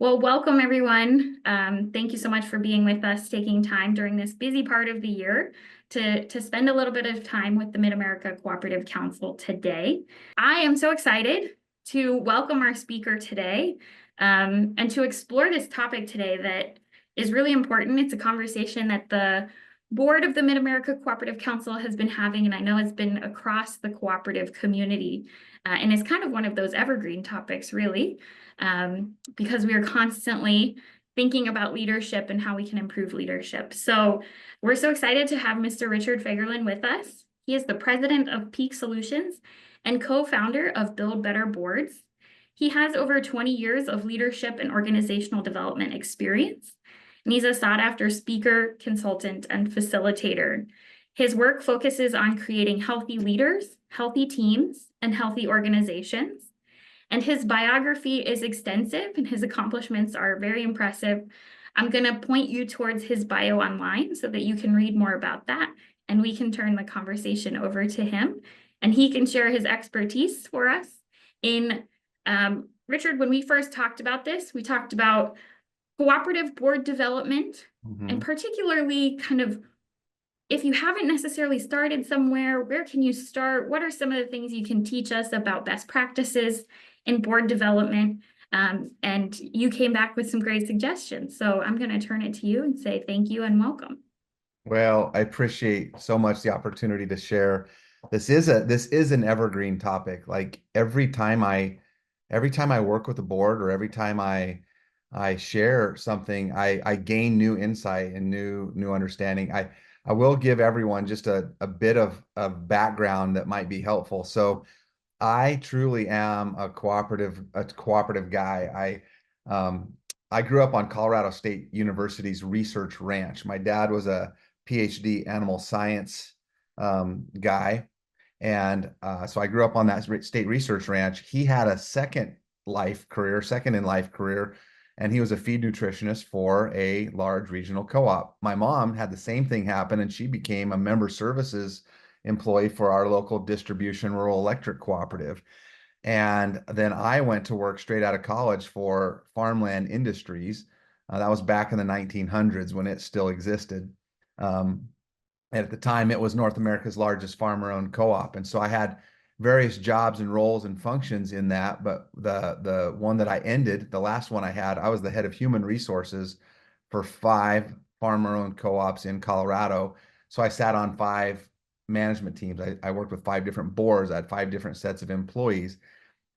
Well, welcome everyone. Thank you so much for being with us, taking time during this busy part of the year to spend a little bit of time with the Mid-America Cooperative Council today. I am so excited to welcome our speaker today and to explore this topic today that is really important. It's a conversation that the board of the Mid-America Cooperative Council has been having, and I know it's been across the cooperative community, and it's kind of one of those evergreen topics, really. Because we are constantly thinking about leadership and how we can improve leadership. So we're so excited to have Mr. Richard Fagerlin with us. He is the president of Peak Solutions and co-founder of Build Better Boards. He has over 20 years of leadership and organizational development experience, and he's a sought-after speaker, consultant, and facilitator. His work focuses on creating healthy leaders, healthy teams, and healthy organizations. And his biography is extensive and his accomplishments are very impressive. I'm going to point you towards his bio online so that you can read more about that, and we can turn the conversation over to him and he can share his expertise for us. Richard, when we first talked about this, we talked about cooperative board development, and particularly kind of if you haven't necessarily started somewhere, where can you start? What are some of the things you can teach us about best practices in board development? And you came back with some great suggestions. So I'm going to turn it to you and say thank you and welcome. Well, I appreciate so much the opportunity to share. This is an evergreen topic. Like every time I work with the board or every time I share something, I gain new insight and new understanding. I will give everyone just a bit of background that might be helpful. So I truly am a cooperative guy. I grew up on Colorado State University's research ranch. My dad was a PhD animal science guy, and so I grew up on that state research ranch. He had a second in life career, and he was a feed nutritionist for a large regional co-op. My mom had the same thing happen, and she became a member services employee for our local distribution rural electric cooperative. And then I went to work straight out of college for Farmland Industries. That was back in the 1900s when it still existed. Um, and at the time, it was North America's largest farmer-owned co-op. And so I had various jobs and roles and functions in that. But the one that I ended, the last one I had, I was the head of human resources for 5 farmer-owned co-ops in Colorado. So I sat on 5 management teams. I worked with 5 different boards. I had 5 different sets of employees.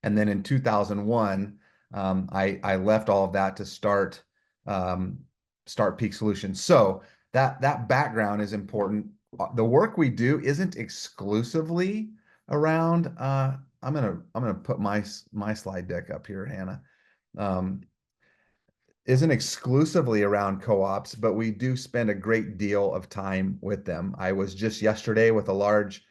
And then in 2001, I left all of that to start Peak Solutions. So that background is important. The work we do isn't exclusively around. I'm gonna put my slide deck up here, Hannah. Um, isn't exclusively around co-ops, but we do spend a great deal of time with them. I was just yesterday with a large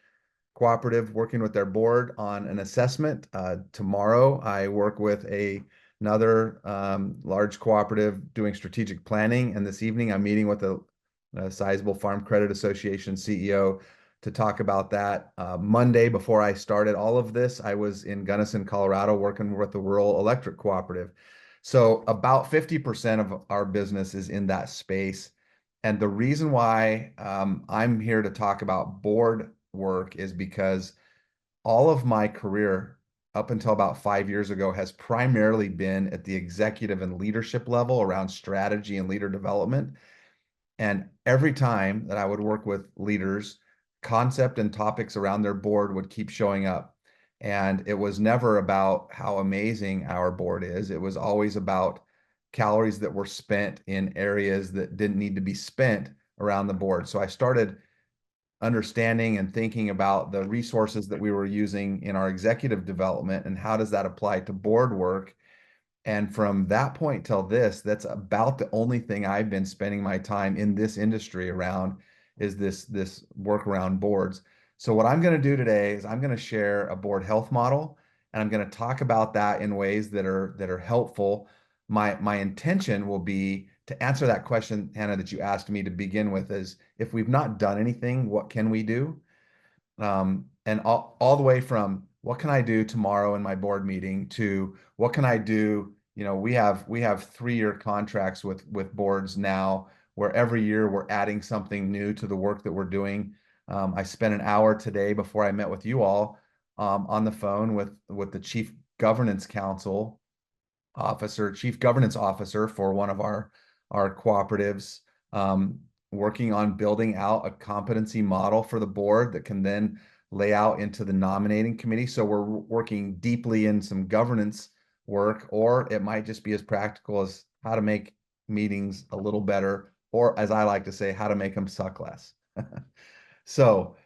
cooperative working with their board on an assessment. Tomorrow, I work with another large cooperative doing strategic planning. And this evening, I'm meeting with a sizable Farm Credit Association CEO to talk about that. Monday, before I started all of this, I was in Gunnison, Colorado, working with the Rural Electric Cooperative. So about 50% of our business is in that space. And the reason why I'm here to talk about board work is because all of my career up until about 5 years ago has primarily been at the executive and leadership level around strategy and leader development. And every time that I would work with leaders, concept and topics around their board would keep showing up. And it was never about how amazing our board is. It was always about calories that were spent in areas that didn't need to be spent around the board. So I started understanding and thinking about the resources that we were using in our executive development and how does that apply to board work. And from that point till this, that's about the only thing I've been spending my time in this industry around is this work around boards. So what I'm going to do today is I'm going to share a board health model, and I'm going to talk about that in ways that are helpful. My intention will be to answer that question, Hannah, that you asked me to begin with, is if we've not done anything, what can we do? And all the way from what can I do tomorrow in my board meeting to what can I do we have 3-year contracts with boards now, where every year we're adding something new to the work that we're doing. I spent an hour today before I met with you all, on the phone with the chief governance officer for one of our cooperatives, um, working on building out a competency model for the board that can then lay out into the nominating committee. So we're working deeply in some governance work, or it might just be as practical as how to make meetings a little better, or as I like to say, how to make them suck less. So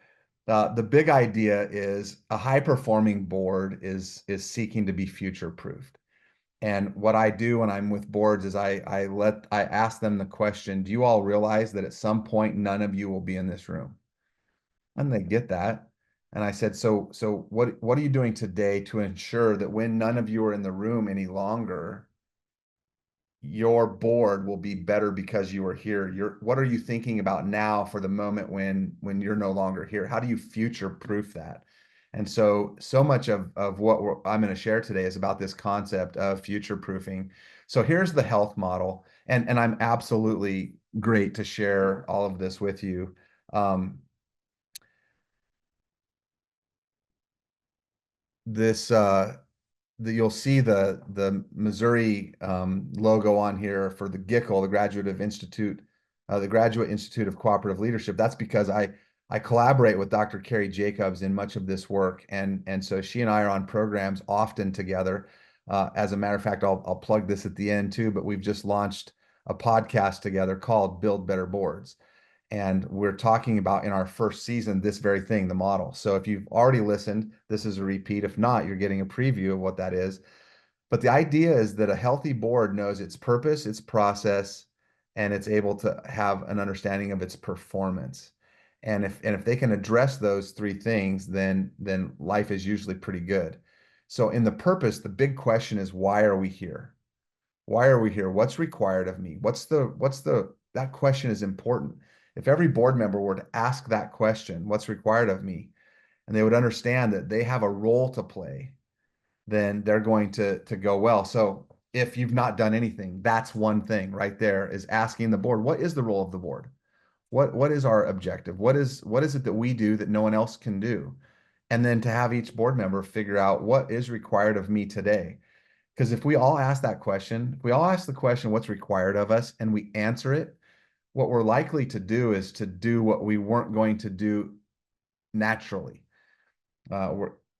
the big idea is a high performing board is seeking to be future proofed. And what I do when I'm with boards is I ask them the question, do you all realize that at some point none of you will be in this room? And they get that. And I said, so what are you doing today to ensure that when none of you are in the room any longer, your board will be better because you are here? What are you thinking about now for the moment when you're no longer here? How do you future proof that? And so much of what I'm going to share today is about this concept of future proofing. So here's the health model, and I'm absolutely great to share all of this with you. This You'll see the Missouri logo on here for the GICL, the Graduate Institute of Cooperative Leadership. That's because I collaborate with Dr. Carrie Jacobs in much of this work, and so she and I are on programs often together. As a matter of fact, I'll plug this at the end too, but we've just launched a podcast together called Build Better Boards. And we're talking about in our first season this very thing, the model. So if you've already listened, this is a repeat. If not, you're getting a preview of what that is. But the idea is that a healthy board knows its purpose, its process, and it's able to have an understanding of its performance. And if they can address those three things, then life is usually pretty good. So in the purpose, the big question is, why are we here? Why are we here? What's required of me? That question is important. If every board member were to ask that question, what's required of me, and they would understand that they have a role to play, then they're going to go well. So if you've not done anything, that's one thing right there, is asking the board, what is the role of the board? What is our objective? What is it that we do that no one else can do? And then to have each board member figure out what is required of me today. Because if we all ask that question, if we all ask the question, what's required of us, and we answer it, what we're likely to do is to do what we weren't going to do naturally.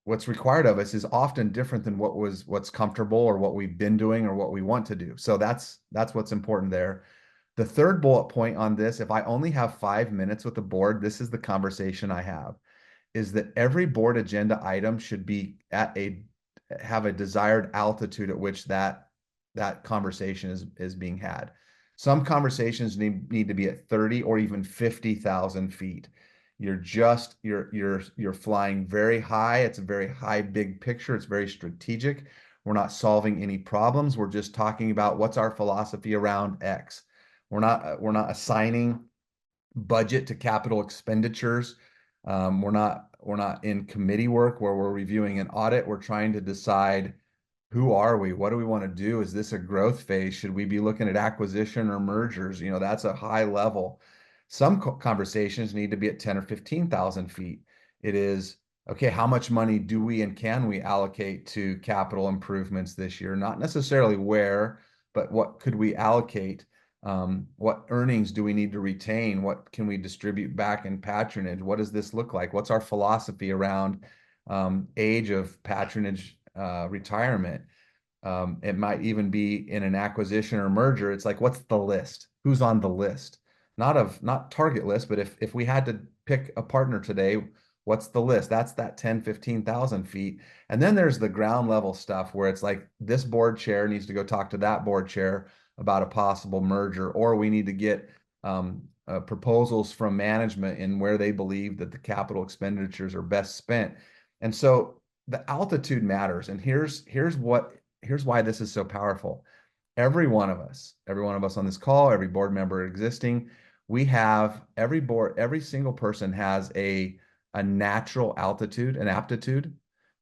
What's required of us is often different than what's comfortable or what we've been doing or what we want to do. So that's what's important there. The third bullet point on this, if I only have 5 minutes with the board, this is the conversation I have, is that every board agenda item should be have a desired altitude at which that conversation is being had. Some conversations need to be at 30 or even 50,000 feet. You're flying very high. It's a very high, big picture. It's very strategic. We're not solving any problems. We're just talking about what's our philosophy around X. We're not assigning budget to capital expenditures. We're not in committee work where we're reviewing an audit. We're trying to decide, who are we? What do we want to do? Is this a growth phase? Should we be looking at acquisition or mergers? That's a high level. Some conversations need to be at 10 or 15,000 feet. It is, okay, how much money do we and can we allocate to capital improvements this year? Not necessarily where, but what could we allocate? What earnings do we need to retain? What can we distribute back in patronage? What does this look like? What's our philosophy around age of patronage, retirement? It might even be in an acquisition or merger. It's like, what's the list? Who's on the list? Not target list, but if we had to pick a partner today, what's the list? That's that 10, 15,000 feet. And then there's the ground level stuff where it's like, this board chair needs to go talk to that board chair about a possible merger, or we need to get proposals from management in where they believe that the capital expenditures are best spent. And so the altitude matters. And here's why this is so powerful. Every one of us on this call, every board member existing, every single person has a natural altitude, an aptitude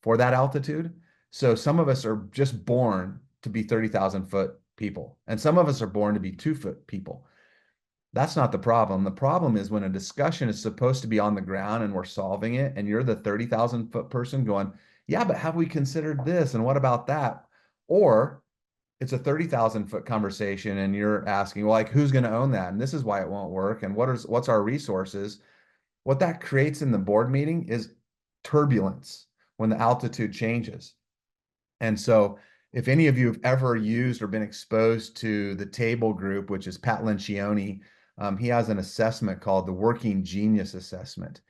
for that altitude. So some of us are just born to be 30,000-foot people. And some of us are born to be 2-foot people. That's not the problem. The problem is when a discussion is supposed to be on the ground and we're solving it, and you're the 30,000-foot person going, yeah, but have we considered this? And what about that? Or it's a 30,000-foot conversation and you're asking, well, like, who's going to own that? And this is why it won't work. And what's our resources? What that creates in the board meeting is turbulence when the altitude changes. And so if any of you have ever used or been exposed to the table group, which is Pat Lencioni, he has an assessment called the Working Genius Assessment.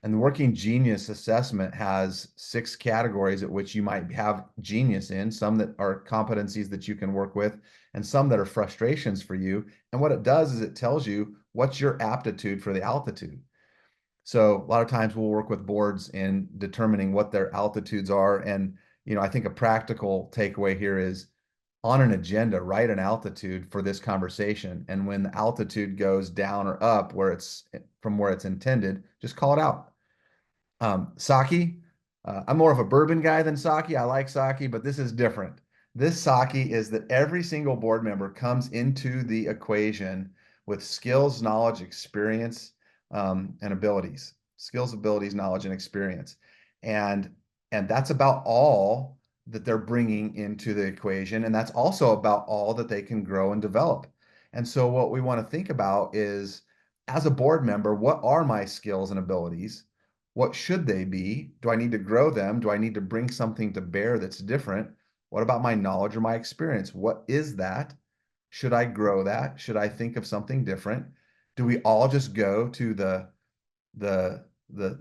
And the Working Genius Assessment has 6 categories at which you might have genius in, some that are competencies that you can work with, and some that are frustrations for you. And what it does is it tells you what's your aptitude for the altitude. So a lot of times we'll work with boards in determining what their altitudes are. And, I think a practical takeaway here is on an agenda, write an altitude for this conversation. And when the altitude goes down or up from where it's intended, just call it out. Sake, I'm more of a bourbon guy than sake. I like sake, but this is different. This sake is that every single board member comes into the equation with skills, knowledge, experience, and abilities. Skills, abilities, knowledge, and experience. And that's about all that they're bringing into the equation. And that's also about all that they can grow and develop. And so what we want to think about is, as a board member, what are my skills and abilities? What should they be? Do I need to grow them? Do I need to bring something to bear that's different? What about my knowledge or my experience? What is that? Should I grow that? Should I think of something different? Do we all just go to the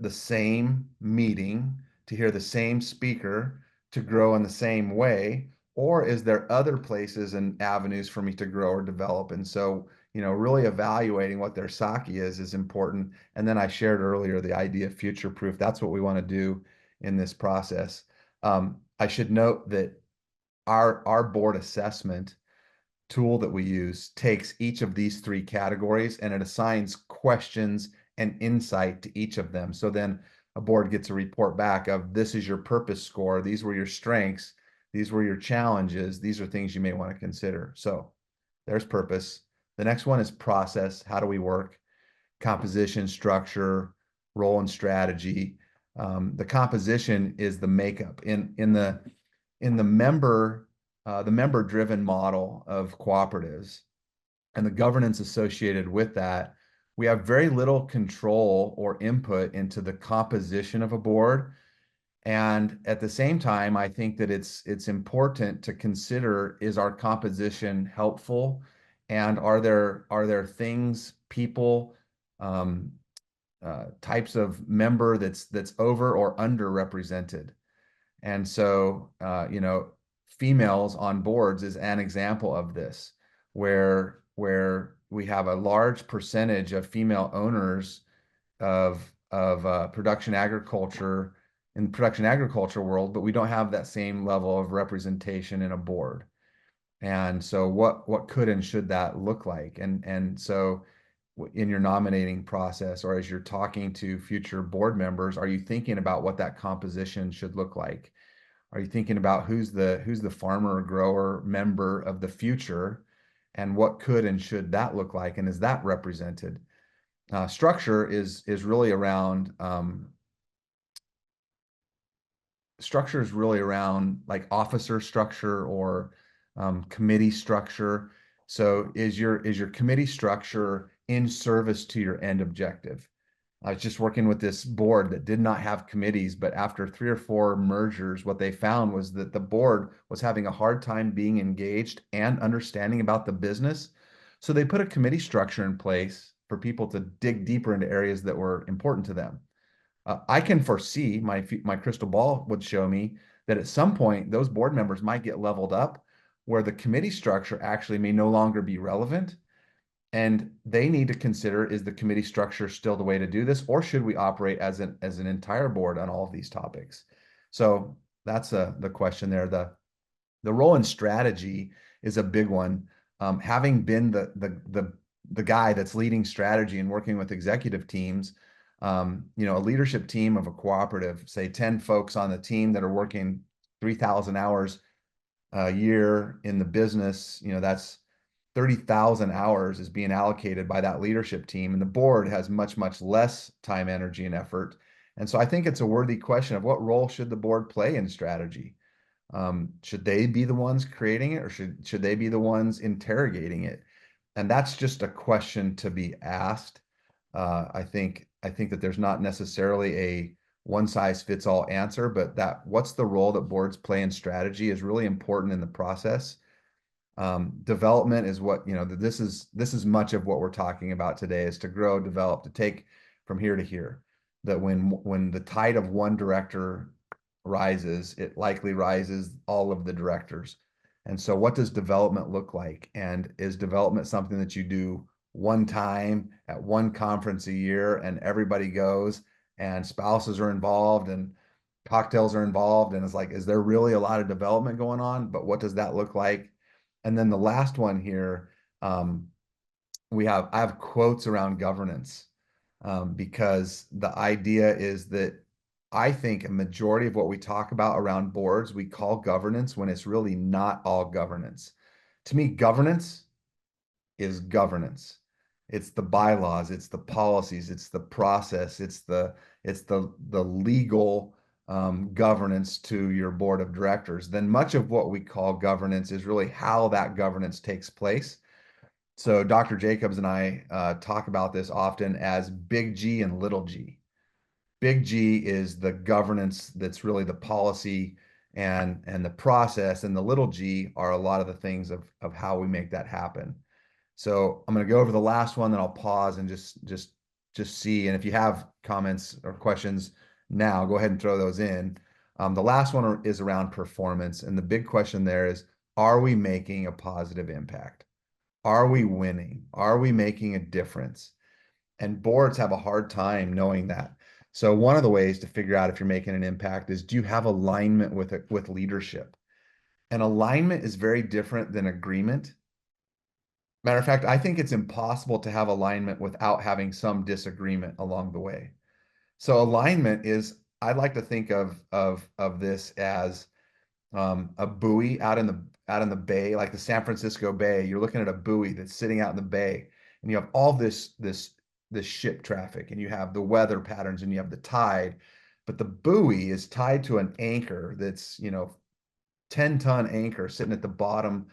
same meeting to hear the same speaker to grow in the same way? Or is there other places and avenues for me to grow or develop? And so, really evaluating what their sake is important. And then I shared earlier the idea of future proof. That's what we want to do in this process. I should note that our board assessment tool that we use takes each of these 3 categories and it assigns questions and insight to each of them. So then a board gets a report back of, this is your purpose score. These were your strengths. These were your challenges. These are things you may want to consider. So there's purpose. The next one is process. How do we work? Composition, structure, role and strategy. The composition is the makeup in the member-driven model of cooperatives and the governance associated with that. We have very little control or input into the composition of a board. And at the same time, I think that it's important to consider, is our composition helpful? And are there things, people, types of member that's over or underrepresented? And so, females on boards is an example of this, where we have a large percentage of female owners of production agriculture in the production agriculture world, but we don't have that same level of representation in a board. And so what could and should that look like? And so in your nominating process, or as you're talking to future board members, are you thinking about what that composition should look like? Are you thinking about who's the farmer or grower member of the future, and what could and should that look like? And is that represented? Structure is really around like officer structure or committee structure. So is your committee structure in service to your end objective? I was just working with this board that did not have committees, but after 3 or 4 mergers, what they found was that the board was having a hard time being engaged and understanding about the business. So they put a committee structure in place for people to dig deeper into areas that were important to them. I can foresee, my crystal ball would show me that at some point those board members might get leveled up where the committee structure actually may no longer be relevant. And they need to consider, is the committee structure still the way to do this, or should we operate as an entire board on all of these topics? So that's the question there. The role and strategy is a big one. Having been the guy that's leading strategy and working with executive teams, a leadership team of a cooperative, say 10 folks on the team that are working 3,000 hours, a year in the business, that's 30,000 hours is being allocated by that leadership team, and the board has much, much less time, energy, and effort. And so I think it's a worthy question of what role should the board play in strategy? Should they be the ones creating it, or should they be the ones interrogating it? And that's just a question to be asked. I think that there's not necessarily a one size fits all answer, but that what's the role that boards play in strategy is really important in the process. Development is what, this is much of what we're talking about today, is to grow, develop, to take from here to here. That when the tide of one director rises, it likely rises all of the directors. And so what does development look like? And is development something that you do one time at one conference a year and everybody goes and spouses are involved and cocktails are involved, and it's like, is there really a lot of development going on? But what does that look like? And then the last one here, um, I have quotes around governance, because the idea is that I think a majority of what we talk about around boards, we call governance when it's really not all governance. To me, governance is governance. It's the bylaws, it's the policies, it's the process, it's the legal governance to your board of directors. Then much of what we call governance is really how that governance takes place. So Dr. Jacobs and I talk about this often as big G and little g. Big G is the governance that's really the policy and the process, and the little g are a lot of the things of how we make that happen. So I'm going to go over the last one, then I'll pause and just see. And if you have comments or questions now, go ahead and throw those in. The last one is around performance, and the big question there is: are we making a positive impact? Are we winning? Are we making a difference? And boards have a hard time knowing that. So one of the ways to figure out if you're making an impact is, do you have alignment with leadership? And alignment is very different than agreement. Matter of fact, I think it's impossible to have alignment without having some disagreement along the way. So alignment is, I like to think of this as a buoy out in the bay, like the San Francisco Bay. You're looking at a buoy that's sitting out in the bay, and you have all this ship traffic, and you have the weather patterns, and you have the tide, but the buoy is tied to an anchor that's 10-ton anchor sitting at the bottom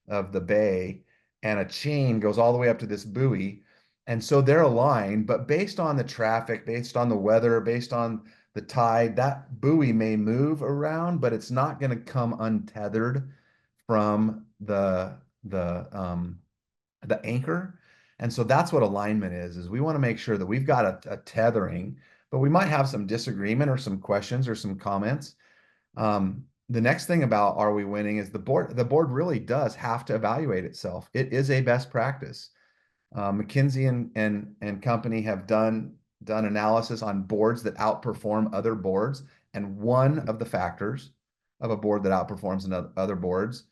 of the bay, and a chain goes all the way up to this buoy. And so they're aligned, but based on the traffic, based on the weather, based on the tide, that buoy may move around, but it's not going to come untethered from the anchor. And so that's what alignment is we want to make sure that we've got a tethering, but we might have some disagreement or some questions or some comments. The next thing about are we winning is the board really does have to evaluate itself. It is a best practice. McKinsey and company have done analysis on boards that outperform other boards, and one of the factors of a board that outperforms other boards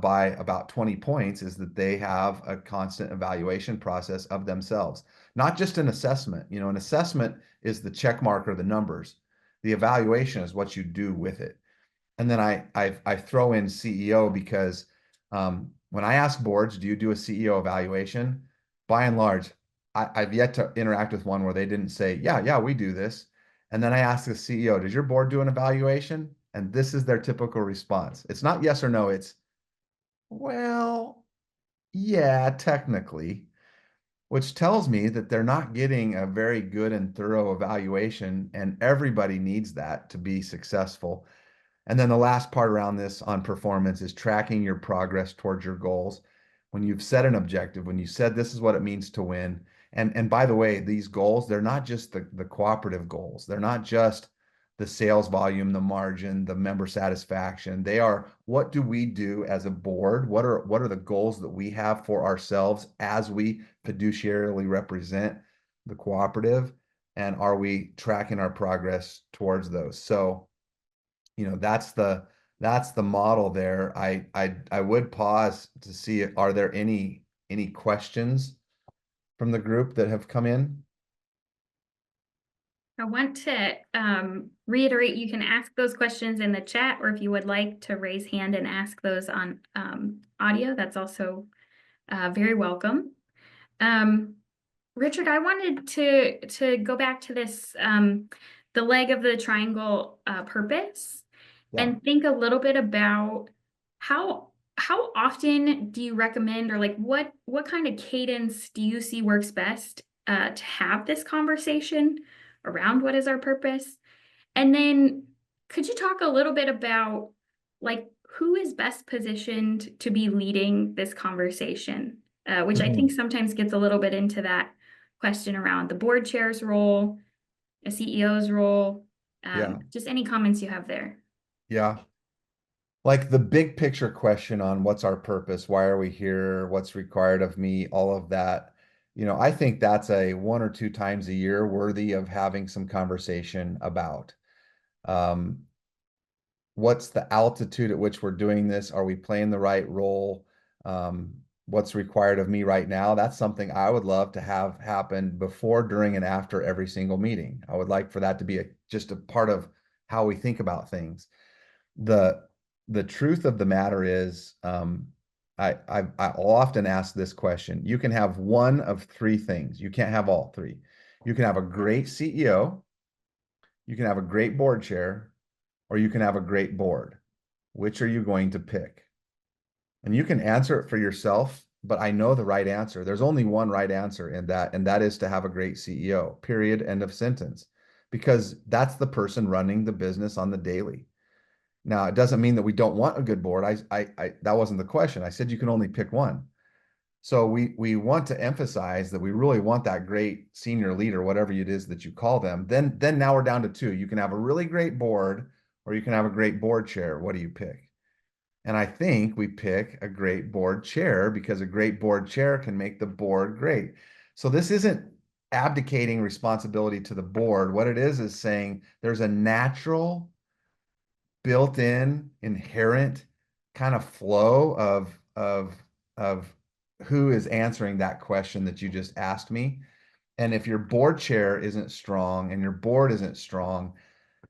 by about 20 points is that they have a constant evaluation process of themselves, not just an assessment. An assessment is the check mark or the numbers. The evaluation is what you do with it. And then I throw in CEO because when I ask boards, do you do a CEO evaluation? By and large, I've yet to interact with one where they didn't say, yeah, we do this. And then I ask the CEO, does your board do an evaluation? And this is their typical response. It's not yes or no. It's, well, yeah, technically, which tells me that they're not getting a very good and thorough evaluation, and everybody needs that to be successful. And then the last part around this on performance is tracking your progress towards your goals. When you've set an objective, when you said this is what it means to win. And by the way, these goals, they're not just the cooperative goals. They're not just the sales volume, the margin, the member satisfaction. They are, what do we do as a board? What are the goals that we have for ourselves as we fiduciarily represent the cooperative? And are we tracking our progress towards those? So that's the model there. I would pause to see, are there any questions from the group that have come in? I want to reiterate, you can ask those questions in the chat, or if you would like to raise hand and ask those on audio, that's also very welcome. Richard, I wanted to go back to this, the leg of the triangle purpose, Yeah. and think a little bit about how often do you recommend, or like what kind of cadence do you see works best to have this conversation around what is our purpose? And then could you talk a little bit about like who is best positioned to be leading this conversation? Which I think Mhm. sometimes gets a little bit into that question around the board chair's role, a CEO's role. Yeah. Just any comments you have there. Yeah. Like the big picture question on what's our purpose, why are we here, what's required of me, all of that. I think that's a one or two times a year worthy of having some conversation about. Um, what's the altitude at which we're doing this? Are we playing the right role? Um, what's required of me right now? That's something I would love to have happen before, during, and after every single meeting. I would like for that to be just a part of how we think about things. The the truth of the matter is, I'll often ask this question. You can have one of three things. You can't have all three. You can have a great CEO, you can have a great board chair, or you can have a great board. Which are you going to pick? And you can answer it for yourself, but I know the right answer. There's only one right answer in that, and that is to have a great CEO, period, end of sentence, because that's the person running the business on the daily. Now, it doesn't mean that we don't want a good board. That wasn't the question. I said you can only pick one. So we want to emphasize that we really want that great senior leader, whatever it is that you call them. Then now we're down to two. You can have a really great board, or you can have a great board chair. What do you pick? And I think we pick a great board chair because a great board chair can make the board great. So this isn't abdicating responsibility to the board. What it is saying there's a natural, built-in, inherent kind of flow of who is answering that question that you just asked me. And if your board chair isn't strong and your board isn't strong,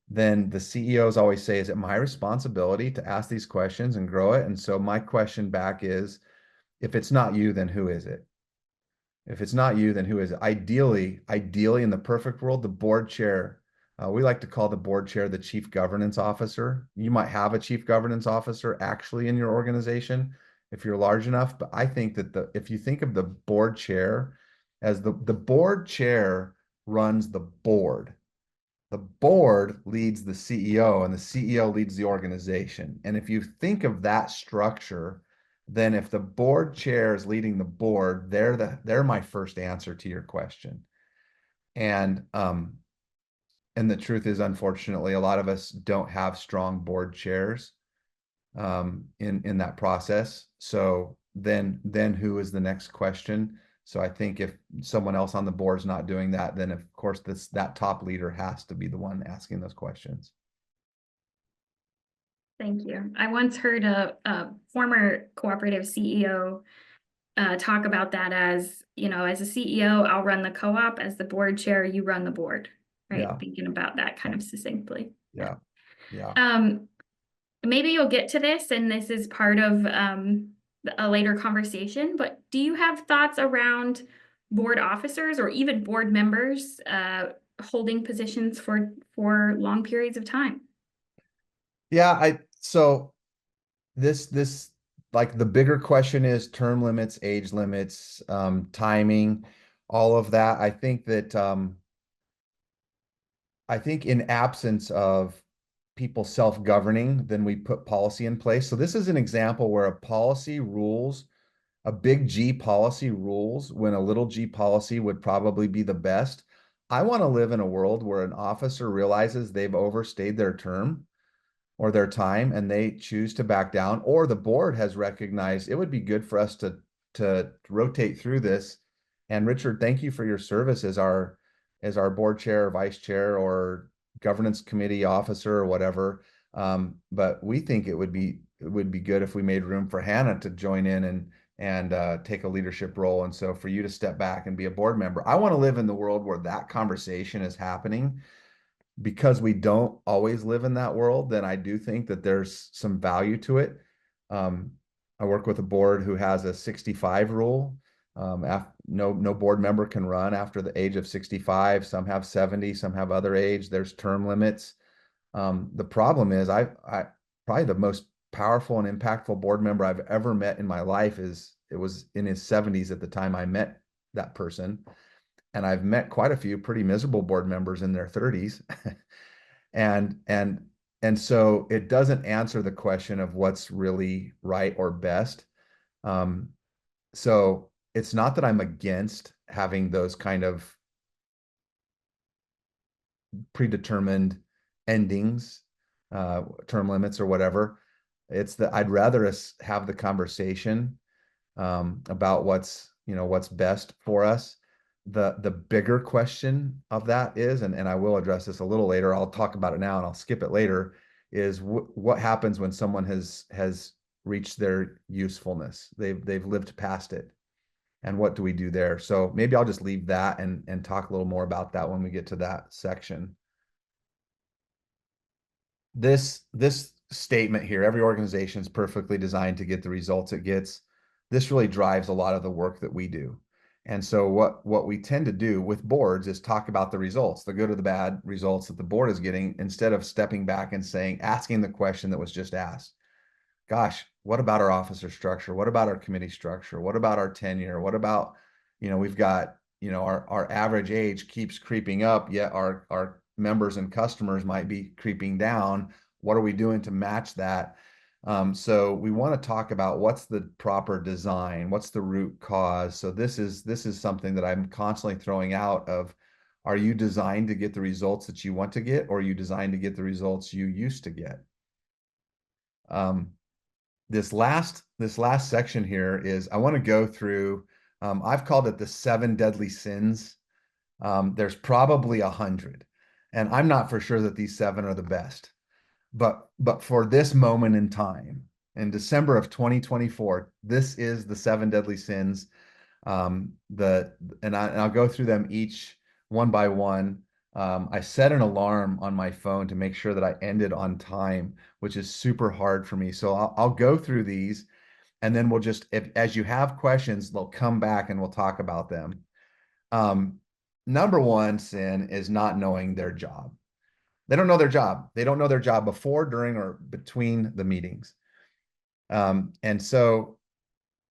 then the CEOs always say, is it my responsibility to ask these questions and grow it? And so my question back is, if it's not you, then who is it? If it's not you, then who is it? Ideally, in the perfect world, the board chair. We like to call the board chair the chief governance officer. You might have a chief governance officer actually in your organization if you're large enough, but I think that if you think of the board chair as the board chair runs the board. The board leads the CEO and the CEO leads the organization. And if you think of that structure, then if the board chair is leading the board, they're my first answer to your question. And the truth is, unfortunately, a lot of us don't have strong board chairs in that process. So then who is the next question? So I think if someone else on the board is not doing that, then of course that top leader has to be the one asking those questions. Thank you. I once heard a former cooperative CEO talk about that as, as a CEO, I'll run the co-op. As the board chair, you run the board, right? Yeah, Thinking about that kind of succinctly. Yeah. yeah, yeah. Um, Maybe you'll get to this, and this is part of a later conversation, but do you have thoughts around board officers or even board members holding positions for long periods of time? Yeah, so this like the bigger question is term limits, age limits, timing, all of that. I think in absence of people self-governing, then we put policy in place. So this is an example where a policy rules, a big G policy rules when a little G policy would probably be the best. I want to live in a world where an officer realizes they've overstayed their term or their time and they choose to back down, or the board has recognized it would be good for us to rotate through this. And Richard, thank you for your service as our board chair or vice chair or governance committee officer or whatever. But we think it would be good if we made room for Hannah to join in and take a leadership role. And so for you to step back and be a board member, I want to live in the world where that conversation is happening. Because we don't always live in that world, then I do think that there's some value to it. Um, I work with a board who has a 65 rule. No board member can run after the age of 65. Some have 70, some have other age. There's term limits. The problem is I probably the most powerful and impactful board member I've ever met in my life it was in his 70s at the time I met that person. And I've met quite a few pretty miserable board members in their 30s. and and and so it doesn't answer the question of what's really right or best. Um, so it's not that I'm against having those kind of predetermined endings, term limits or whatever. It's that I'd rather us have the conversation about what's best for us. The bigger question of that is, and I will address this a little later. I'll talk about it now and I'll skip it later. Is what happens when someone has reached their usefulness? They've lived past it, and what do we do there? So maybe I'll just leave that and talk a little more about that when we get to that section. This statement here, every organization is perfectly designed to get the results it gets. This really drives a lot of the work that we do. And so what we tend to do with boards is talk about the results, the good or the bad results that the board is getting, instead of stepping back and asking the question that was just asked. Gosh, what about our officer structure? What about our committee structure? What about our tenure? What about, we've got, our average age keeps creeping up, yet our members and customers might be creeping down. What are we doing to match that? So we want to talk about what's the proper design, what's the root cause. So this is something that I'm constantly throwing out of, are you designed to get the results that you want to get, or are you designed to get the results you used to get? This last section here is I want to go through. I've called it the 7 deadly sins. There's probably 100, and I'm not for sure that these 7 are the best. But for this moment in time, in December of 2024, this is the 7 deadly sins. I'll go through them each one by one. I set an alarm on my phone to make sure that I ended on time, which is super hard for me. So I'll go through these, and then we'll just, as you have questions, they'll come back and we'll talk about them. Number one sin is not knowing their job. They don't know their job. They don't know their job before, during, or between the meetings. And so,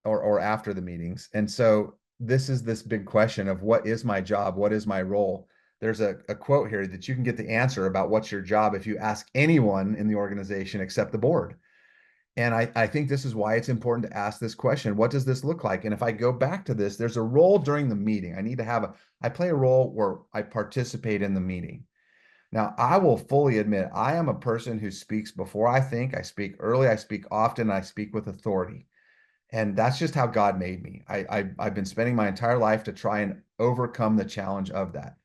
or after the meetings. And so this is this big question of, what is my job? What is my role? There's a quote here that you can get the answer about what's your job if you ask anyone in the organization except the board. And I think this is why it's important to ask this question. What does this look like? And if I go back to this, there's a role during the meeting. I play a role where I participate in the meeting. Now, I will fully admit, I am a person who speaks before I think. I speak early, I speak often, I speak with authority. And that's just how God made me. I've been spending my entire life to try and overcome the challenge of that.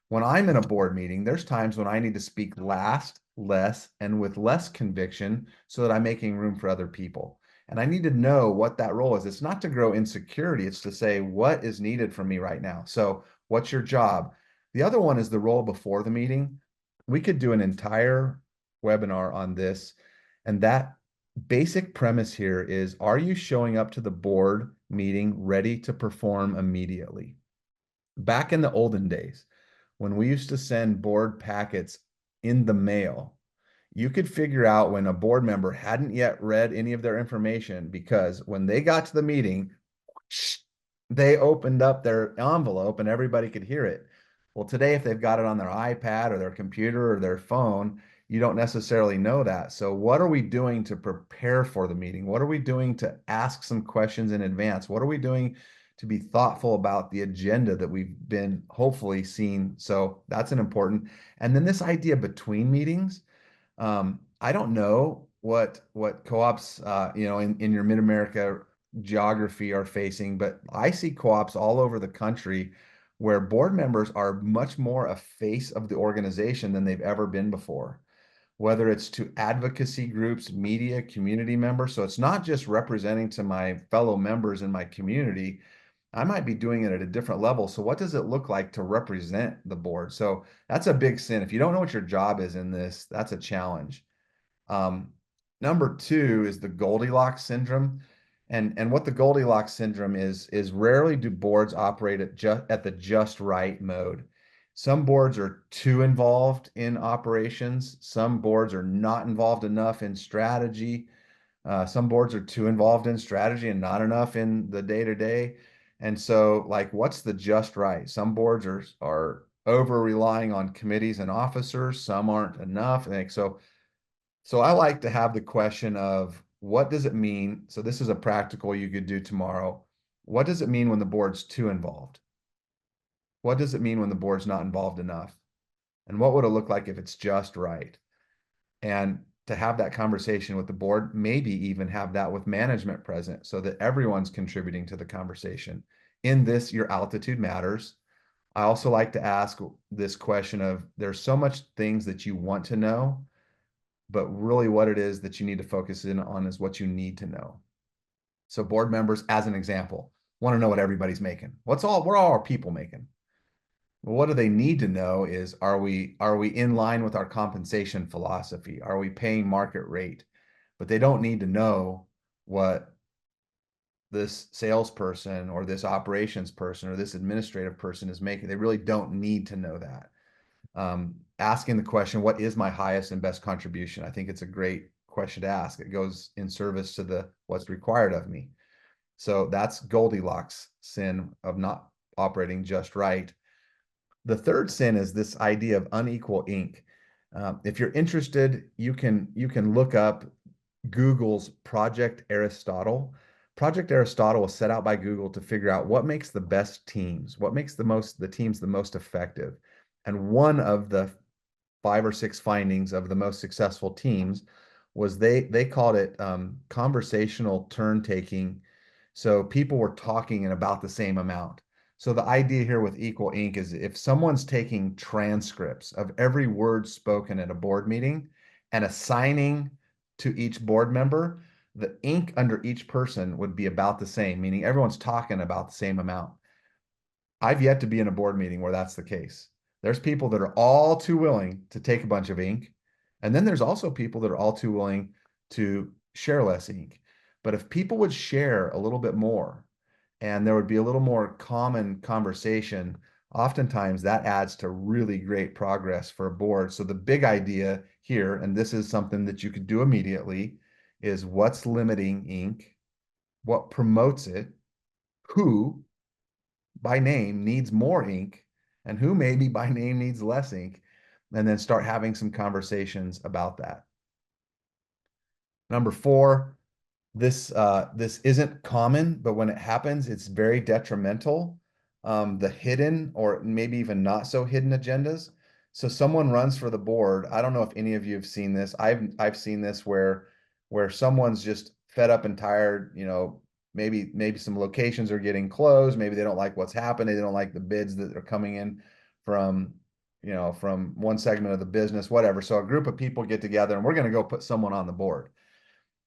When I'm in a board meeting, there's times when I need to speak less, and with less conviction, so that I'm making room for other people. And I need to know what that role is. It's not to grow insecurity. It's to say, what is needed from me right now? So what's your job? The other one is the role before the meeting. We could do an entire webinar on this. And that basic premise here is, are you showing up to the board meeting ready to perform immediately? Back in the olden days, when we used to send board packets in the mail, you could figure out when a board member hadn't yet read any of their information, because when they got to the meeting, they opened up their envelope and everybody could hear it. Well, today, if they've got it on their iPad or their computer or their phone, you don't necessarily know that. So what are we doing to prepare for the meeting? What are we doing to ask some questions in advance? What are we doing to be thoughtful about the agenda that we've been hopefully seeing? So that's an important. And then this idea between meetings. I don't know what co-ops in your Mid-America geography are facing, but I see co-ops all over the country where board members are much more a face of the organization than they've ever been before. whether it's to advocacy groups, media, community members. So it's not just representing to my fellow members in my community. I might be doing it at a different level. So what does it look like to represent the board? So that's a big sin. If you don't know what your job is in this, that's a challenge. Um, Number two is the Goldilocks syndrome. And what the Goldilocks syndrome is rarely do boards operate at the just right mode. Some boards are too involved in operations. Some boards are not involved enough in strategy. Some boards are too involved in strategy and not enough in the day to day. And so, like, what's the just right? Some boards are over relying on committees and officers. Some aren't enough. Like, so I like to have the question of what does it mean? So this is a practical you could do tomorrow. What does it mean when the board's too involved? What does it mean when the board's not involved enough? And what would it look like if it's just right? And to have that conversation with the board, maybe even have that with management present so that everyone's contributing to the conversation. In this, your altitude matters. I also like to ask this question of there's so much things that you want to know, but really what it is that you need to focus in on is what you need to know. So board members, as an example, want to know what everybody's making. What are all our people making? Well, what do they need to know is are we in line with our compensation philosophy? Are we paying market rate? But they don't need to know what this salesperson or this operations person or this administrative person is making. They really don't need to know that. Asking the question, what is my highest and best contribution? I think it's a great question to ask. It goes in service to the what's required of me. So that's Goldilocks sin of not operating just right. The third sin is this idea of unequal ink. If you're interested, you can look up Google's Project Aristotle. Project Aristotle was set out by Google to figure out what makes the best teams, what makes the teams the most effective. And one of the 5 or 6 findings of the most successful teams was they called it conversational turn taking. So people were talking in about the same amount. So the idea here with equal ink is if someone's taking transcripts of every word spoken at a board meeting and assigning to each board member, the ink under each person would be about the same, meaning everyone's talking about the same amount. I've yet to be in a board meeting where that's the case. There's people that are all too willing to take a bunch of ink. And then there's also people that are all too willing to share less ink. But if people would share a little bit more and there would be a little more common conversation, oftentimes that adds to really great progress for a board. So the big idea here, and this is something that you could do immediately, is what's limiting ink, what promotes it, who by name needs more ink and who maybe by name needs less ink, and then start having some conversations about that. Number four, this isn't common, but when it happens, it's very detrimental. The hidden or maybe even not so hidden agendas. So someone runs for the board. I don't know if any of you have seen this. I've seen this where someone's just fed up and tired. Maybe some locations are getting closed. Maybe they don't like what's happening. They don't like the bids that are coming in from from one segment of the business, whatever. So a group of people get together and we're going to go put someone on the board.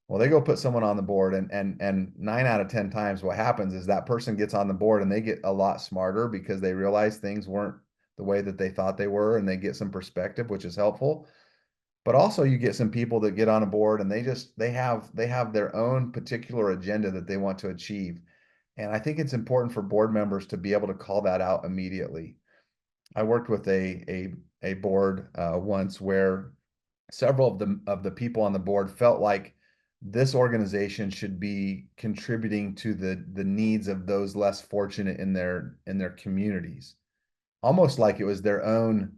Well, they go put someone on the board, and 9 out of 10 times what happens is that person gets on the board and they get a lot smarter because they realize things weren't the way that they thought they were, and they get some perspective, which is helpful. But also you get some people that get on a board and they have their own particular agenda that they want to achieve. And I think it's important for board members to be able to call that out immediately. I worked with a board once where several of the people on the board felt like this organization should be contributing to the needs of those less fortunate in their communities, almost like it was their own,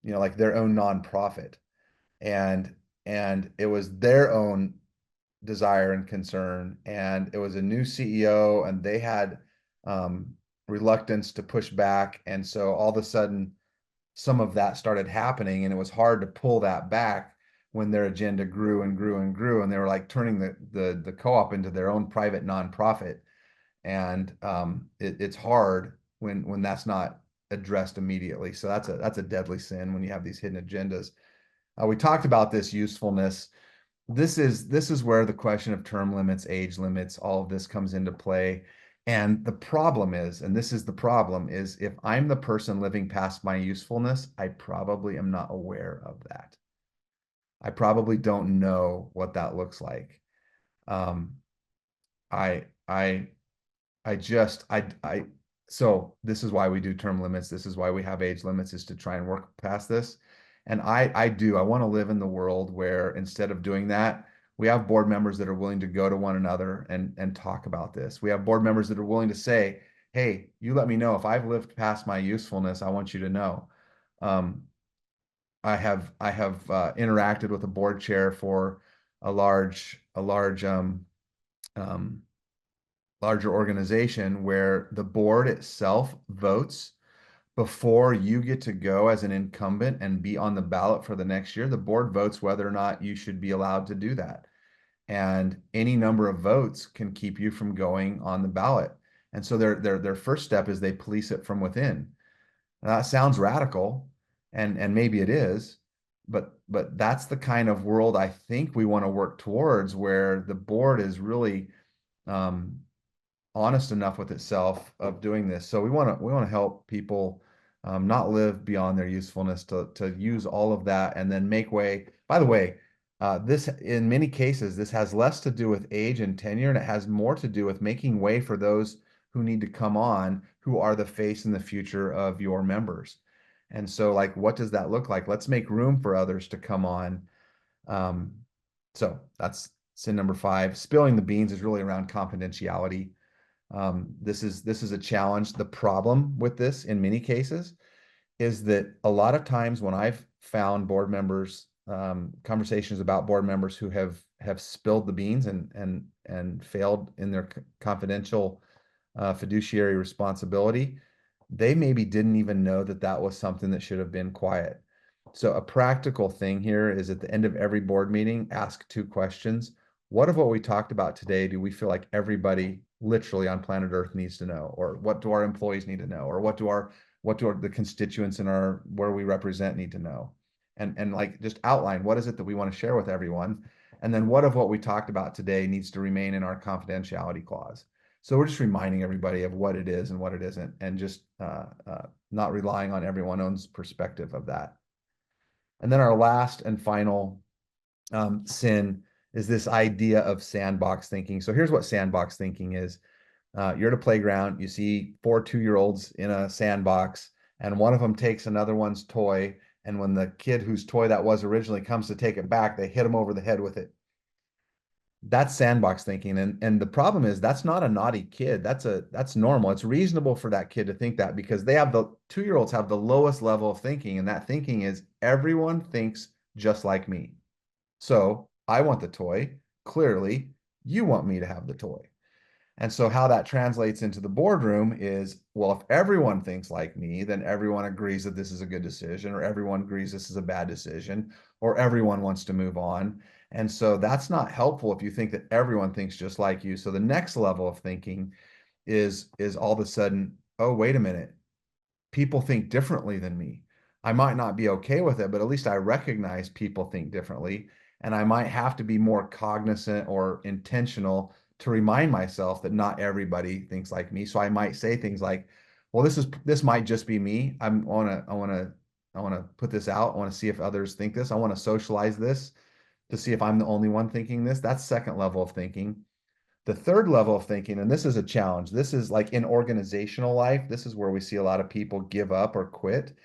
like their own nonprofit, and and it was their own desire and concern, and it was a new CEO, and they had reluctance to push back, and so all of a sudden some of that started happening, and it was hard to pull that back when their agenda grew and grew and grew, and they were like turning the co-op into their own private nonprofit, and it's hard when that's not addressed immediately. So that's a deadly sin when you have these hidden agendas. We talked about this usefulness. This is where the question of term limits, age limits, all of this comes into play. And the problem is, and this is the problem, is if I'm the person living past my usefulness, I probably am not aware of that. I probably don't know what that looks like. Um, I I I just I so this is why we do term limits. This is why we have age limits, is to try and work past this. And I want to live in the world where instead of doing that, we have board members that are willing to go to one another and talk about this. We have board members that are willing to say, "Hey, you let me know if I've lived past my usefulness. I want you to know." Um, I have interacted with a board chair for a um, larger organization where the board itself votes before you get to go as an incumbent and be on the ballot for the next year. The board votes whether or not you should be allowed to do that. And any number of votes can keep you from going on the ballot. And so their first step is they police it from within. Now, that sounds radical, and maybe it is, but that's the kind of world I think we want to work towards, where the board is really um, honest enough with itself of doing this. So we want to help people not live beyond their usefulness, to use all of that and then make way. By the way, this in many cases this has less to do with age and tenure, and it has more to do with making way for those who need to come on, who are the face and the future of your members. And so, like, what does that look like? Let's make room for others to come on. Um, so that's sin number 5. Spilling the beans is really around confidentiality. This is a challenge. The problem with this in many cases is that a lot of times when I've found board members, conversations about board members who have spilled the beans and failed in their confidential fiduciary responsibility, they maybe didn't even know that that was something that should have been quiet. So a practical thing here is, at the end of every board meeting, ask 2 questions. What of what we talked about today do we feel like everybody literally on planet Earth needs to know? Or what do our employees need to know? Or what do the constituents in our where we represent need to know? And like, just outline what is it that we want to share with everyone. And then what of what we talked about today needs to remain in our confidentiality clause. So we're just reminding everybody of what it is and what it isn't, and just not relying on everyone's perspective of that. And then our last and final sin is this idea of sandbox thinking. So here's what sandbox thinking is. You're at a playground, you see 4 2-year-olds in a sandbox, and one of them takes another one's toy. And when the kid whose toy that was originally comes to take it back, they hit him over the head with it. That's sandbox thinking. And the problem is, that's not a naughty kid. That's normal. It's reasonable for that kid to think that, because they have the 2-year-olds have the lowest level of thinking. And that thinking is, everyone thinks just like me. So I want the toy. Clearly, you want me to have the toy. And so how that translates into the boardroom is, well, if everyone thinks like me, then everyone agrees that this is a good decision, or everyone agrees this is a bad decision, or everyone wants to move on. And so that's not helpful if you think that everyone thinks just like you. So the next level of thinking is all of a sudden, oh, wait a minute, people think differently than me. I might not be okay with it, but at least I recognize people think differently. And I might have to be more cognizant or intentional to remind myself that not everybody thinks like me. So I might say things like, well, this might just be me. I want to put this out. I want to see if others think this. I want to socialize this to see if I'm the only one thinking this. That's second level of thinking. The third level of thinking, and this is a challenge, this is like in organizational life, this is where we see a lot of people give up or quit.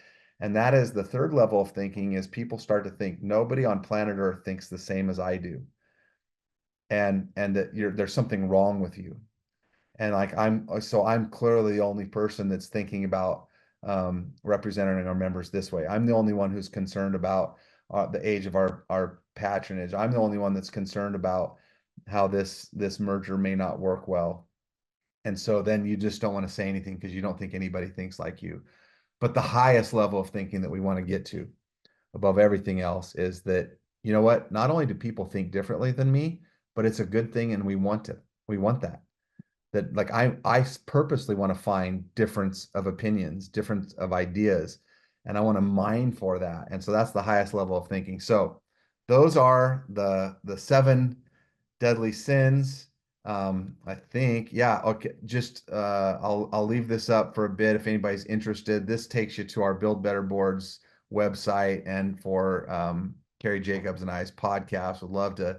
And that is, the third level of thinking is, people start to think nobody on planet Earth thinks the same as I do. And that there's something wrong with you. And like, I'm clearly the only person that's thinking about representing our members this way. I'm the only one who's concerned about the age of our patronage. I'm the only one that's concerned about how this merger may not work well. And so then you just don't want to say anything, because you don't think anybody thinks like you. But the highest level of thinking that we want to get to, above everything else, is that, you know what, not only do people think differently than me, but it's a good thing, and we want it. We want that. That, like, I purposely want to find difference of opinions, difference of ideas, and I want to mine for that. And so that's the highest level of thinking. So those are the seven deadly sins. I think, yeah, okay. Just I'll leave this up for a bit if anybody's interested. This takes you to our Build Better Boards website, and for Carrie Jacobs and I's podcast. Would love to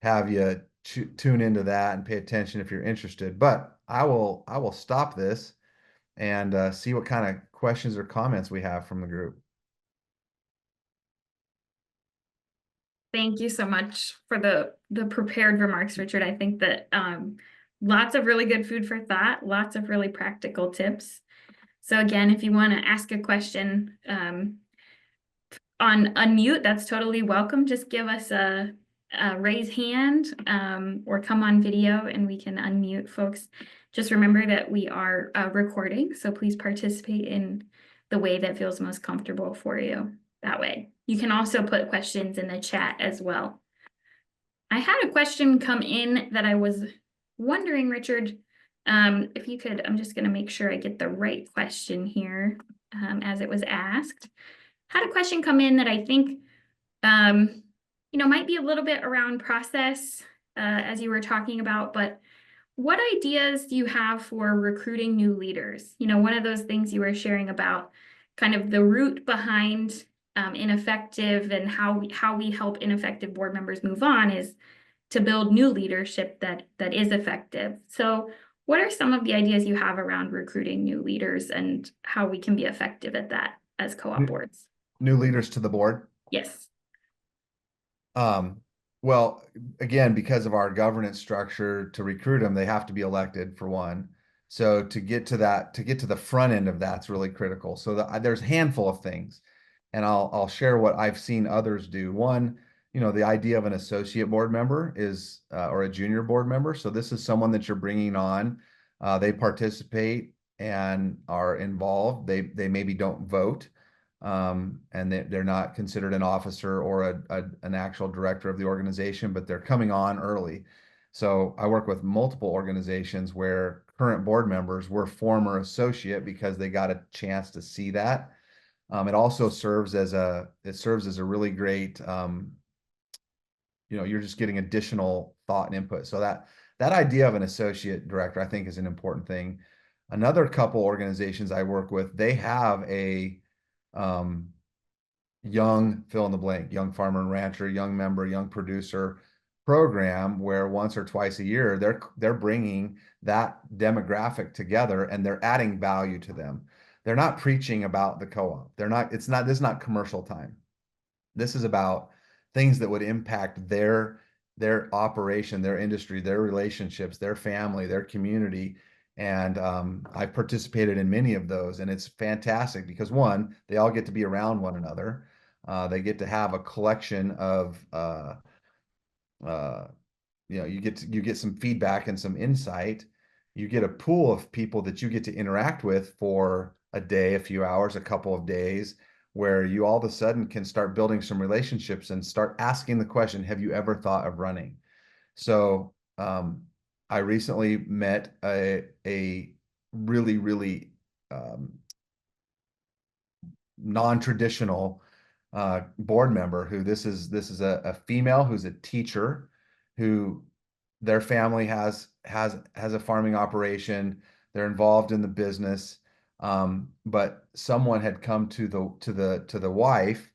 have you tune into that and pay attention if you're interested. But I will stop this and see what kind of questions or comments we have from the group. Thank you so much for the prepared remarks, Richard. I think that lots of really good food for thought, lots of really practical tips. So again, if you want to ask a question on unmute, that's totally welcome. Just give us a raise hand or come on video and we can unmute folks. Just remember that we are recording, so please participate in the way that feels most comfortable for you that way. You can also put questions in the chat as well. I had a question come in that I was wondering, Richard, if you could, I'm just going to make sure I get the right question here as it was asked. Had a question come in that I think, might be a little bit around process as you were talking about, but what ideas do you have for recruiting new leaders? One of those things you were sharing about kind of the root behind ineffective and how we help ineffective board members move on is to build new leadership that is effective. So what are some of the ideas you have around recruiting new leaders and how we can be effective at that as co-op boards? New leaders to the board. Yes. Well, again, because of our governance structure, to recruit them, they have to be elected for one. So to get to the front end of that's really critical. So there's a handful of things, and I'll share what I've seen others do. One, the idea of an associate board member is or a junior board member. So this is someone that you're bringing on. They participate and are involved. They maybe don't vote, and they're not considered an officer or an actual director of the organization, but they're coming on early. So I work with multiple organizations where current board members were former associate because they got a chance to see that. It also serves as a really great, you're just getting additional thought and input. So that idea of an associate director, I think, is an important thing. Another couple organizations I work with, they have a young fill in the blank, young farmer and rancher, young member, young producer program where once or twice a year they're bringing that demographic together and they're adding value to them. They're not preaching about the co-op. This is not commercial time. This is about things that would impact their operation, their industry, their relationships, their family, their community. And I've participated in many of those, and it's fantastic because one, they all get to be around one another. They get to have a collection of you get some feedback and some insight. You get a pool of people that you get to interact with for a day, a few hours, a couple of days, where you all of a sudden can start building some relationships and start asking the question, have you ever thought of running? So I recently met a really, really non-traditional board member who this is a female who's a teacher who their family has a farming operation. They're involved in the business, but someone had come to the wife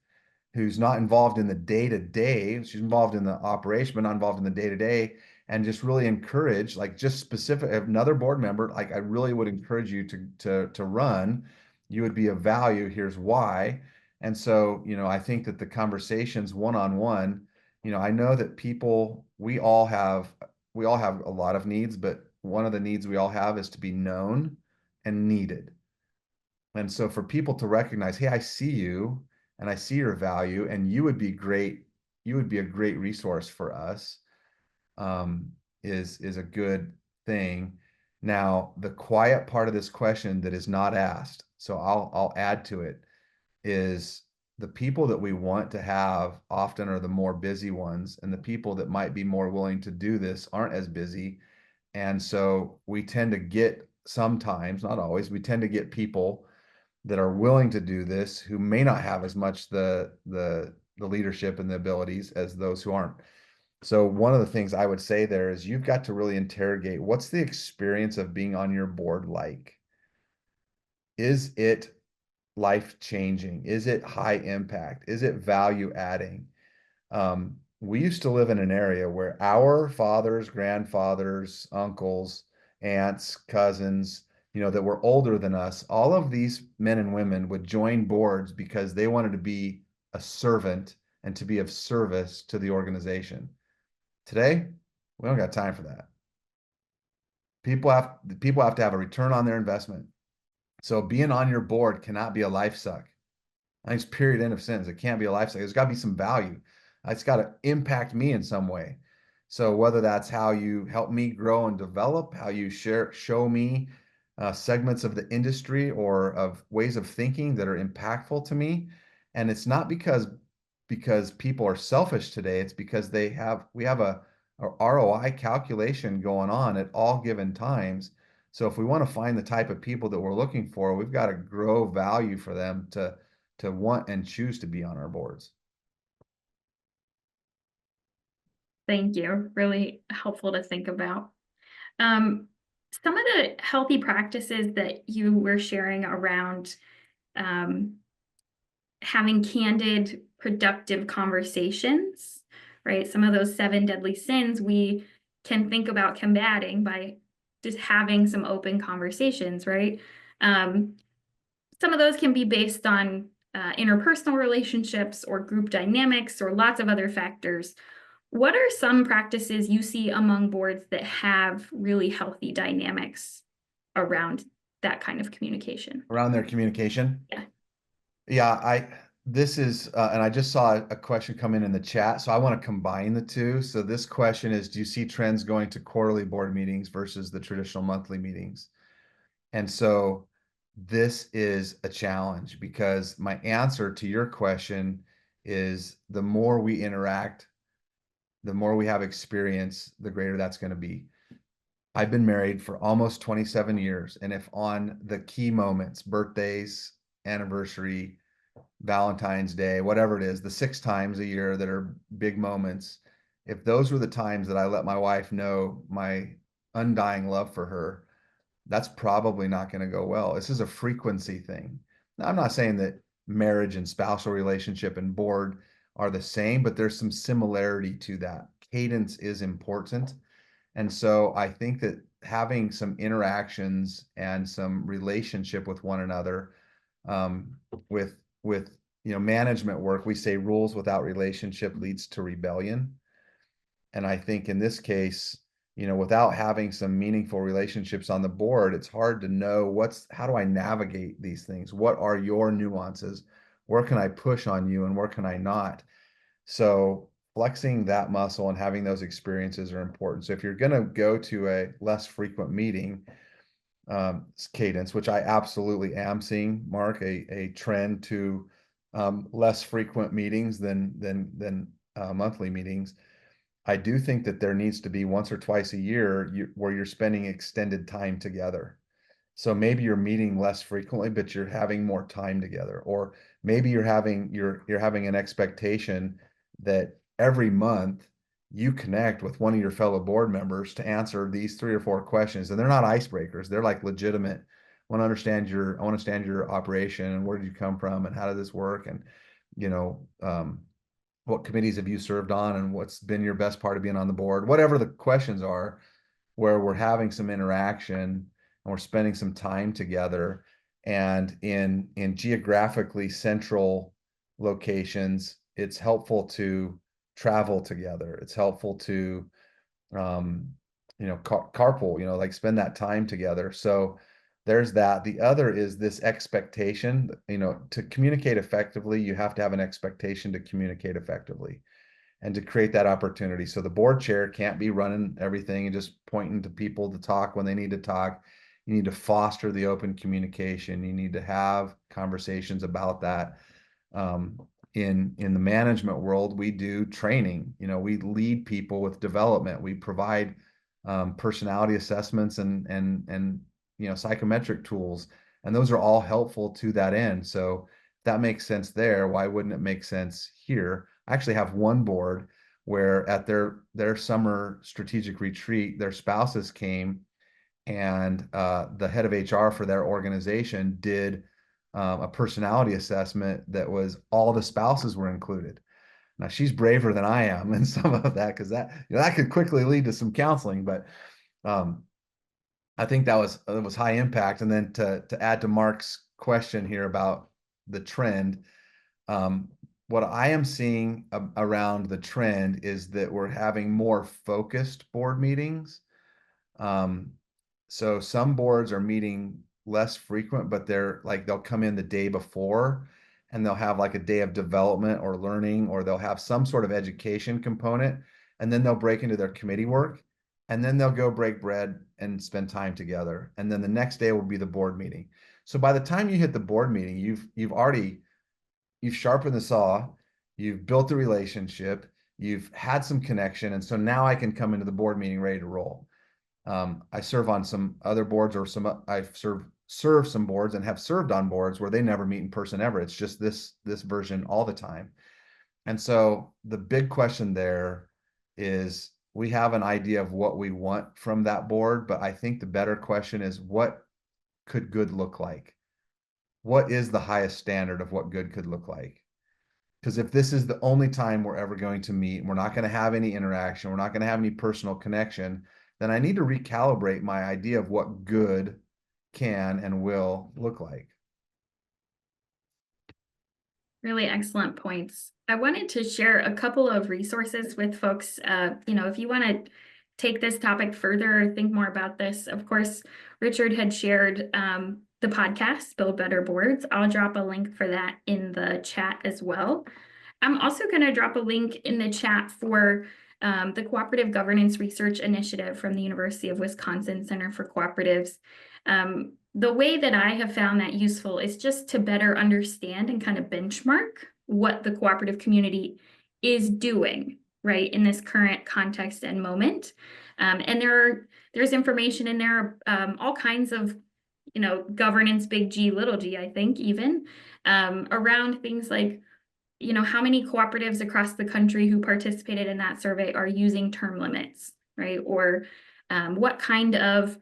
who's not involved in the day-to-day. She's involved in the operation, but not involved in the day-to-day, and just really encourage, like just specific, another board member, like I really would encourage you to run. You would be of value. Here's why. And so, I think that the conversations one-on-one, I know that we all have a lot of needs, but one of the needs we all have is to be known and needed. And so for people to recognize, hey, I see you and I see your value, and you would be a great resource for us, is a good thing. Now, the quiet part of this question that is not asked, so I'll add to it, is the people that we want to have often are the more busy ones, and the people that might be more willing to do this aren't as busy. And so we tend to get, sometimes, not always, we tend to get people that are willing to do this, who may not have as much the leadership and the abilities as those who aren't. So one of the things I would say there is you've got to really interrogate, what's the experience of being on your board like? Is it life changing? Is it high impact? Is it value adding? We used to live in an area where our fathers, grandfathers, uncles, aunts, cousins, that were older than us, all of these men and women would join boards because they wanted to be a servant and to be of service to the organization. Today, we don't got time for that. People have to have a return on their investment. So being on your board cannot be a life suck. I think it's period, end of sentence. It can't be a life cycle. There's got to be some value. It's got to impact me in some way. So whether that's how you help me grow and develop, how you show me segments of the industry or of ways of thinking that are impactful to me. And it's not because people are selfish today. It's because we have a ROI calculation going on at all given times. So if we want to find the type of people that we're looking for, we've got to grow value for them to want and choose to be on our boards. Thank you. Really helpful to think about. Some of the healthy practices that you were sharing around having candid, productive conversations, right? Some of those 7 deadly sins we can think about combating by just having some open conversations, right? Some of those can be based on interpersonal relationships or group dynamics or lots of other factors. What are some practices you see among boards that have really healthy dynamics around that kind of communication? Around their communication. Yeah. Yeah, this is and I just saw a question come in the chat, so I want to combine the two. So this question is, do you see trends going to quarterly board meetings versus the traditional monthly meetings? And so this is a challenge because my answer to your question is the more we interact, the more we have experience, the greater that's going to be. I've been married for almost 27 years. And if on the key moments, birthdays, anniversary, Valentine's Day, whatever it is, the 6 times a year that are big moments, if those were the times that I let my wife know my undying love for her, that's probably not going to go well. This is a frequency thing. Now, I'm not saying that marriage and spousal relationship and board are the same, but there's some similarity to that. Cadence is important. And so I think that having some interactions and some relationship with one another, um, with management work, we say rules without relationship leads to rebellion. And I think in this case, without having some meaningful relationships on the board, it's hard to know how do I navigate these things? What are your nuances? Where can I push on you and where can I not? So flexing that muscle and having those experiences are important. So if you're going to go to a less frequent meeting, cadence, which I absolutely am seeing, Mark, a trend to less frequent meetings than monthly meetings. I do think that there needs to be once or twice a year where you're spending extended time together. So maybe you're meeting less frequently, but you're having more time together. Or maybe you're having an expectation that every month you connect with one of your fellow board members to answer these 3 or 4 questions. And they're not icebreakers. They're like legitimate. I want to understand your operation and where did you come from and how did this work? And, what committees have you served on and what's been your best part of being on the board? Whatever the questions are, where we're having some interaction and we're spending some time together. And in geographically central locations, it's helpful to travel together. It's helpful to carpool, like spend that time together. So there's that. The other is this expectation, to communicate effectively, you have to have an expectation to communicate effectively and to create that opportunity. So the board chair can't be running everything and just pointing to people to talk when they need to talk. You need to foster the open communication. You need to have conversations about that. In the management world, we do training. We lead people with development. We provide personality assessments and psychometric tools. And those are all helpful to that end. So if that makes sense there, why wouldn't it make sense here? I actually have one board where at their summer strategic retreat, their spouses came, and the head of HR for their organization did a personality assessment that was all the spouses were included. Now she's braver than I am in some of that, because that could quickly lead to some counseling, but um, I think that was high impact. And then to add to Mark's question here about the trend, um, what I am seeing around the trend is that we're having more focused board meetings. Um, so some boards are meeting less frequent, but they'll come in the day before and they'll have like a day of development or learning, or they'll have some sort of education component, and then they'll break into their committee work, and then they'll go break bread and spend time together. And then the next day will be the board meeting. So by the time you hit the board meeting, you've sharpened the saw, you've built the relationship, you've had some connection, and so now I can come into the board meeting ready to roll. I serve on some other boards, or I've served some boards and have served on boards where they never meet in person ever. It's just this version all the time. And so the big question there is, we have an idea of what we want from that board, but I think the better question is, what could good look like? What is the highest standard of what good could look like? Because if this is the only time we're ever going to meet, we're not going to have any interaction, we're not going to have any personal connection, then I need to recalibrate my idea of what good can and will look like. Really excellent points. I wanted to share a couple of resources with folks. If you want to take this topic further or think more about this, of course, Richard had shared the podcast, Build Better Boards. I'll drop a link for that in the chat as well. I'm also going to drop a link in the chat for the Cooperative Governance Research Initiative from the University of Wisconsin Center for Cooperatives. The way that I have found that useful is just to better understand and kind of benchmark what the cooperative community is doing, right, in this current context and moment. And there's information in there, all kinds of, governance, big G, little g, I think, even around things like, how many cooperatives across the country who participated in that survey are using term limits, right? Or what kind of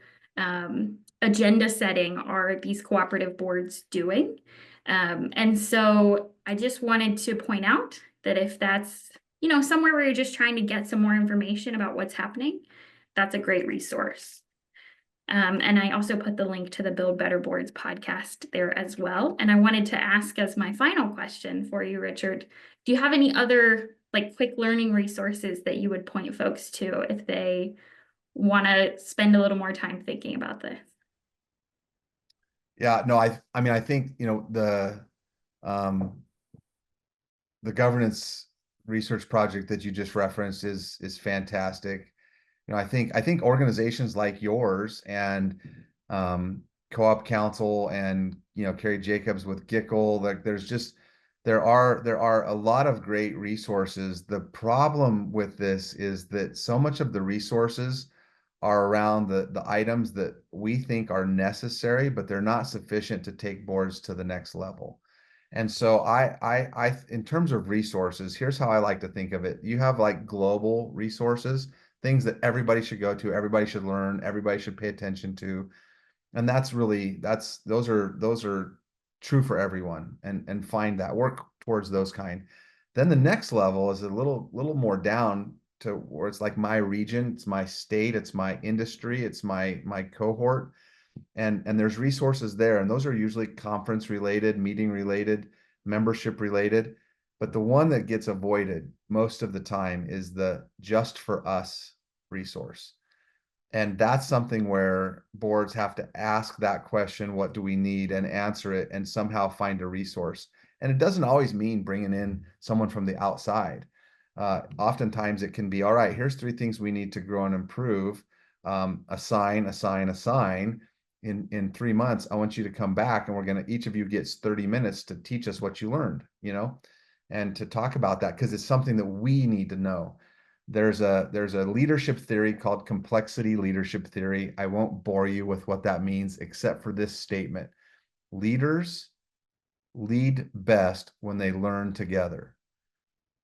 agenda setting are these cooperative boards doing? And so I just wanted to point out that if that's, somewhere where you're just trying to get some more information about what's happening, that's a great resource. And I also put the link to the Build Better Boards podcast there as well. And I wanted to ask as my final question for you, Richard, do you have any other quick learning resources that you would point folks to if they want to spend a little more time thinking about this? Yeah, no, I mean, I think, um, the governance research project that you just referenced is fantastic. I think organizations like yours and Co-op Council and Carrie Jacobs with Gickle, like there are a lot of great resources. The problem with this is that so much of the resources are around the items that we think are necessary, but they're not sufficient to take boards to the next level. And so in terms of resources, here's how I like to think of it. You have like global resources, things that everybody should go to, everybody should learn, everybody should pay attention to. And those are true for everyone, and find that, work towards those kind. Then the next level is a little more down to where it's like my region, it's my state, it's my industry, it's my cohort, and there's resources there, and those are usually conference related, meeting related, membership related. But the one that gets avoided most of the time is the just for us resource. And that's something where boards have to ask that question, what do we need, and answer it, and somehow find a resource. And it doesn't always mean bringing in someone from the outside. Oftentimes it can be, all right, here's 3 things we need to grow and improve. Assign. In 3 months, I want you to come back, and each of you gets 30 minutes to teach us what you learned, and to talk about that, because it's something that we need to know. There's a leadership theory called complexity leadership theory. I won't bore you with what that means, except for this statement. leaders lead best when they learn together.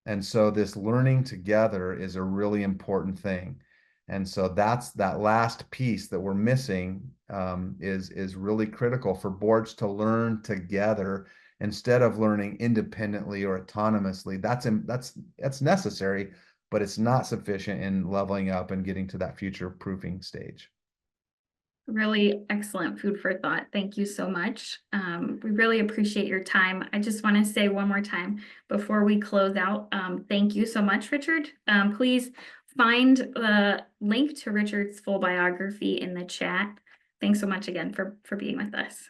And so this learning together is a really important thing. And so that's that last piece that we're missing, is really critical for boards to learn together instead of learning independently or autonomously. That's necessary, but it's not sufficient in leveling up and getting to that future proofing stage. Really excellent food for thought. Thank you so much. We really appreciate your time. I just want to say one more time before we close out, thank you so much, Richard. Please find the link to Richard's full biography in the chat. Thanks so much again for being with us.